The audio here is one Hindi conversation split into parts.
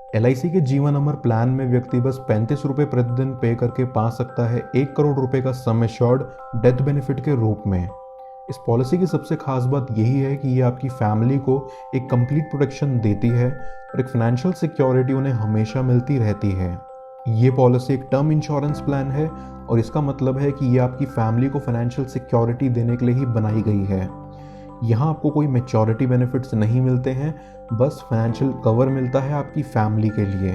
LIC के जीवन अमर प्लान में व्यक्ति बस 35 रुपये प्रतिदिन पे करके पा सकता है 1 करोड़ रुपए का सम एश्योर्ड डेथ बेनिफिट के रूप में। इस पॉलिसी की सबसे खास बात यही है कि ये आपकी फैमिली को एक कंप्लीट प्रोटेक्शन देती है और एक फाइनेंशियल सिक्योरिटी उन्हें हमेशा मिलती रहती है। ये पॉलिसी एक टर्म इंश्योरेंस प्लान है और इसका मतलब है कि ये आपकी फैमिली को फाइनेंशियल सिक्योरिटी देने के लिए ही बनाई गई है। यहाँ आपको कोई मैच्योरिटी बेनिफिट्स नहीं मिलते हैं, बस फाइनेंशियल कवर मिलता है आपकी फैमिली के लिए।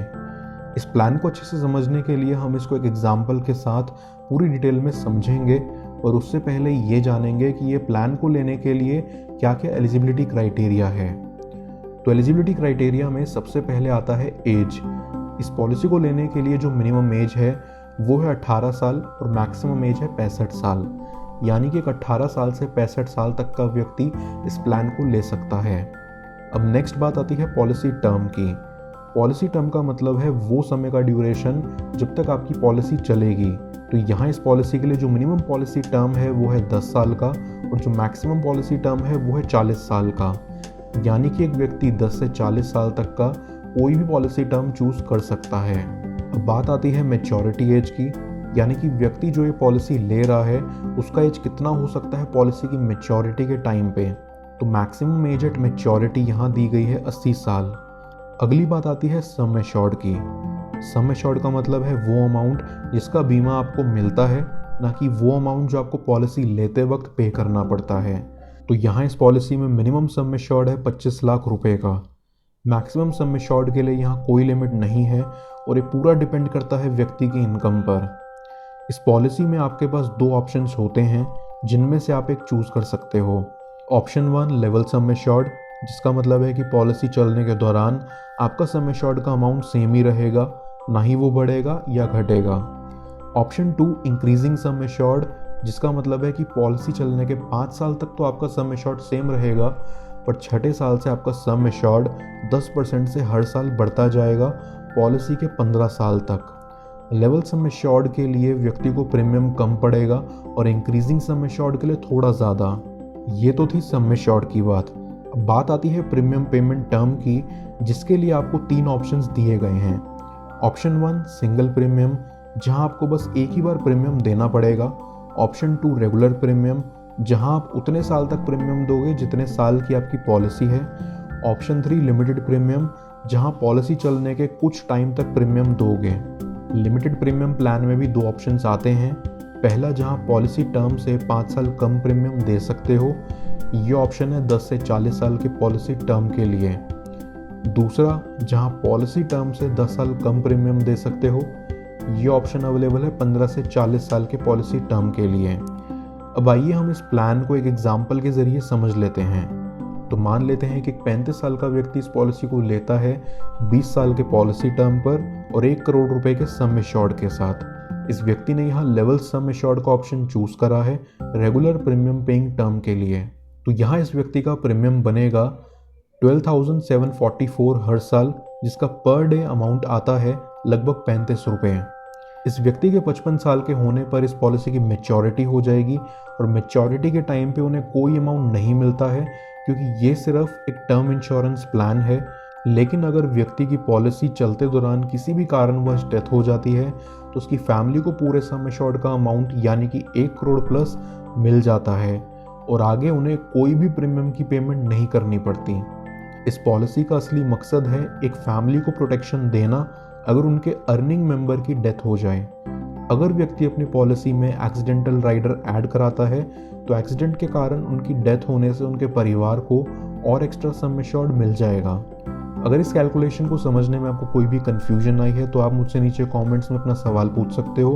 इस प्लान को अच्छे से समझने के लिए हम इसको एक एग्जाम्पल के साथ पूरी डिटेल में समझेंगे और उससे पहले ये जानेंगे कि ये प्लान को लेने के लिए क्या क्या एलिजिबिलिटी क्राइटेरिया है। तो एलिजिबिलिटी क्राइटेरिया में सबसे पहले आता है एज। इस पॉलिसी को लेने के लिए जो मिनिमम एज है वो है 18 साल और मैक्सिमम एज है 65 साल, यानी कि एक 18 साल से 65 साल तक का व्यक्ति इस प्लान को ले सकता है। अब नेक्स्ट बात आती है पॉलिसी टर्म की। पॉलिसी टर्म का मतलब है वो समय का ड्यूरेशन जब तक आपकी पॉलिसी चलेगी। तो यहाँ इस पॉलिसी के लिए जो मिनिमम पॉलिसी टर्म है वो है 10 साल का और जो मैक्सिमम पॉलिसी टर्म है वो है 40 साल का, यानी कि एक व्यक्ति 10 से 40 साल तक का कोई भी पॉलिसी टर्म चूज कर सकता है। अब बात आती है मैच्योरिटी एज की, यानी कि व्यक्ति जो ये पॉलिसी ले रहा है उसका एज कितना हो सकता है पॉलिसी की मैच्योरिटी के टाइम पे। तो मैक्सिमम एज एट मैच्योरिटी यहाँ दी गई है 80 साल। अगली बात आती है सम एश्योर्ड की। सम एश्योर्ड का मतलब है वो अमाउंट जिसका बीमा आपको मिलता है, ना कि वो अमाउंट जो आपको पॉलिसी लेते वक्त पे करना पड़ता है। तो यहाँ इस पॉलिसी में मिनिमम सम एश्योर्ड है 25 लाख रुपए का। मैक्सिमम सम एश्योर्ड के लिए यहाँ कोई लिमिट नहीं है और ये पूरा डिपेंड करता है व्यक्ति की इनकम पर। इस पॉलिसी में आपके पास 2 ऑप्शंस होते हैं जिनमें से आप एक चूज कर सकते हो। ऑप्शन 1 लेवल सम एश्योर्ड, जिसका मतलब है कि पॉलिसी चलने के दौरान आपका सम एश्योर्ड का अमाउंट सेम ही रहेगा, ना ही वो बढ़ेगा या घटेगा। ऑप्शन 2 इंक्रीजिंग सम एश्योर्ड, जिसका मतलब है कि पॉलिसी चलने के 5 साल तक तो आपका सम एश्योर्ड सेम रहेगा, पर 6ठे साल से आपका सम एश्योर्ड 10% से हर साल बढ़ता जाएगा पॉलिसी के 15 साल तक। लेवल सम एश्योर्ड के लिए व्यक्ति को प्रीमियम कम पड़ेगा और इंक्रीजिंग सम एश्योर्ड के लिए थोड़ा ज़्यादा। ये तो थी सम एश्योर्ड की बात। अब बात आती है प्रीमियम पेमेंट टर्म की, जिसके लिए आपको 3 ऑप्शंस दिए गए हैं। ऑप्शन 1 सिंगल प्रीमियम, जहां आपको बस एक ही बार प्रीमियम देना पड़ेगा। ऑप्शन 2 रेगुलर प्रीमियम, जहां आप उतने साल तक प्रीमियम दोगे जितने साल की आपकी पॉलिसी है। ऑप्शन 3 लिमिटेड प्रीमियम, जहां पॉलिसी चलने के कुछ टाइम तक प्रीमियम दोगे। लिमिटेड प्रीमियम प्लान में भी 2 ऑप्शंस आते हैं। पहला, जहां पॉलिसी टर्म से 5 साल कम प्रीमियम दे सकते हो, ये ऑप्शन है 10 से 40 साल के पॉलिसी टर्म के लिए। दूसरा, जहां पॉलिसी टर्म से 10 साल कम प्रीमियम दे सकते हो, ये ऑप्शन अवेलेबल है 15 से 40 साल के पॉलिसी टर्म के लिए। अब आइए हम इस प्लान को एक एग्जाम्पल के जरिए समझ लेते हैं। तो मान लेते हैं कि एक 35 साल का व्यक्ति इस पॉलिसी को लेता है 20 साल के पॉलिसी टर्म पर और 1 करोड़ रुपए के सम एश्योर्ड के साथ। इस व्यक्ति ने यहाँ लेवल सम एश्योर्ड का ऑप्शन चूज करा है रेगुलर प्रीमियम पेइंग टर्म के लिए। तो यहाँ इस व्यक्ति का प्रीमियम बनेगा 12,744 हर साल, जिसका पर डे अमाउंट आता है लगभग 35 रुपये। इस व्यक्ति के 55 साल के होने पर इस पॉलिसी की मैच्योरिटी हो जाएगी और मैच्योरिटी के टाइम पे उन्हें कोई अमाउंट नहीं मिलता है, क्योंकि ये सिर्फ एक टर्म इंश्योरेंस प्लान है। लेकिन अगर व्यक्ति की पॉलिसी चलते दौरान किसी भी कारणवश डेथ हो जाती है तो उसकी फैमिली को पूरे सम एश्योर्ड का अमाउंट यानी कि 1 करोड़ प्लस मिल जाता है और आगे उन्हें कोई भी प्रीमियम की पेमेंट नहीं करनी पड़ती। इस पॉलिसी का असली मकसद है एक फैमिली को प्रोटेक्शन देना अगर उनके अर्निंग मेंबर की डेथ हो जाए। अगर व्यक्ति अपनी पॉलिसी में एक्सीडेंटल राइडर ऐड कराता है तो एक्सीडेंट के कारण उनकी डेथ होने से उनके परिवार को और एक्स्ट्रा सम एश्योर्ड मिल जाएगा। अगर इस कैलकुलेशन को समझने में आपको कोई भी कंफ्यूजन आई है तो आप मुझसे नीचे कमेंट्स में अपना सवाल पूछ सकते हो।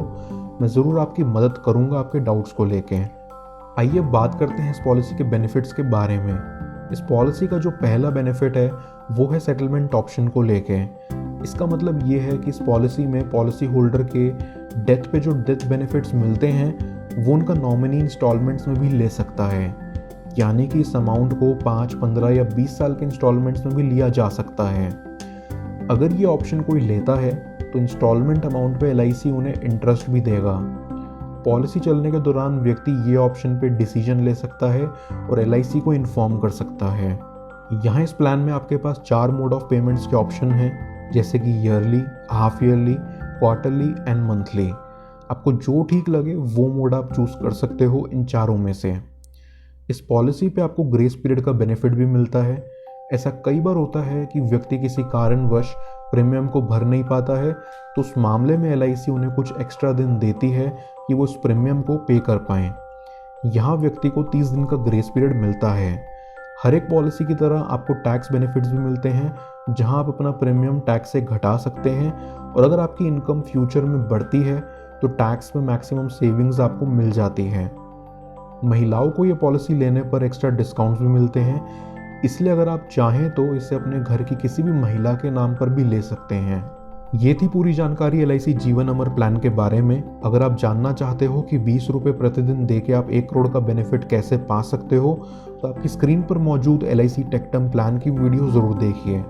मैं ज़रूर आपकी मदद करूंगा आपके डाउट्स को लेके। आइए बात करते हैं इस पॉलिसी के बेनिफिट्स के बारे में। इस पॉलिसी का जो पहला बेनिफिट है वो है सेटलमेंट ऑप्शन को लेके। इसका मतलब ये है कि इस पॉलिसी में पॉलिसी होल्डर के डेथ पे जो डेथ बेनिफिट्स मिलते हैं वो उनका नॉमिनी इंस्टॉलमेंट्स में भी ले सकता है, यानी कि इस अमाउंट को 5, 15 या 20 साल के इंस्टॉलमेंट्स में भी लिया जा सकता है। अगर ये ऑप्शन कोई लेता है तो इंस्टॉलमेंट अमाउंट पे LIC उन्हें इंटरेस्ट भी देगा। पॉलिसी चलने के दौरान व्यक्ति ये ऑप्शन पे डिसीजन ले सकता है और LIC को इन्फॉर्म कर सकता है। यहाँ इस प्लान में आपके पास 4 मोड ऑफ पेमेंट्स के ऑप्शन हैं। जैसे कि yearly, half yearly, quarterly and monthly. आपको जो ठीक लगे वो मोड आप चूज़ कर सकते हो इन चारों में से। इस पॉलिसी पे आपको ग्रेस पीरियड का बेनिफिट भी मिलता है। ऐसा कई बार होता है कि व्यक्ति किसी कारणवश प्रीमियम को भर नहीं पाता है, तो उस मामले में LIC उन्हें कुछ एक्स्ट्रा दिन देती है कि वो उस प्रीमियम को पे कर पाएँ। यहाँ व्यक्ति को 30 दिन का ग्रेस पीरियड मिलता है। हर एक पॉलिसी की तरह आपको टैक्स बेनिफिट्स भी मिलते हैं, जहाँ आप अपना प्रीमियम टैक्स से घटा सकते हैं, और अगर आपकी इनकम फ्यूचर में बढ़ती है तो टैक्स में मैक्सिमम सेविंग्स आपको मिल जाती है। महिलाओं को ये पॉलिसी लेने पर एक्स्ट्रा डिस्काउंट्स भी मिलते हैं, इसलिए अगर आप चाहें तो इसे अपने घर की किसी भी महिला के नाम पर भी ले सकते हैं। ये थी पूरी जानकारी LIC जीवन अमर प्लान के बारे में। अगर आप जानना चाहते हो कि 20 रुपये प्रतिदिन दे के आप 1 करोड़ का बेनिफिट कैसे पा सकते हो, तो आपकी स्क्रीन पर मौजूद LIC टेक टर्म प्लान की वीडियो ज़रूर देखिए।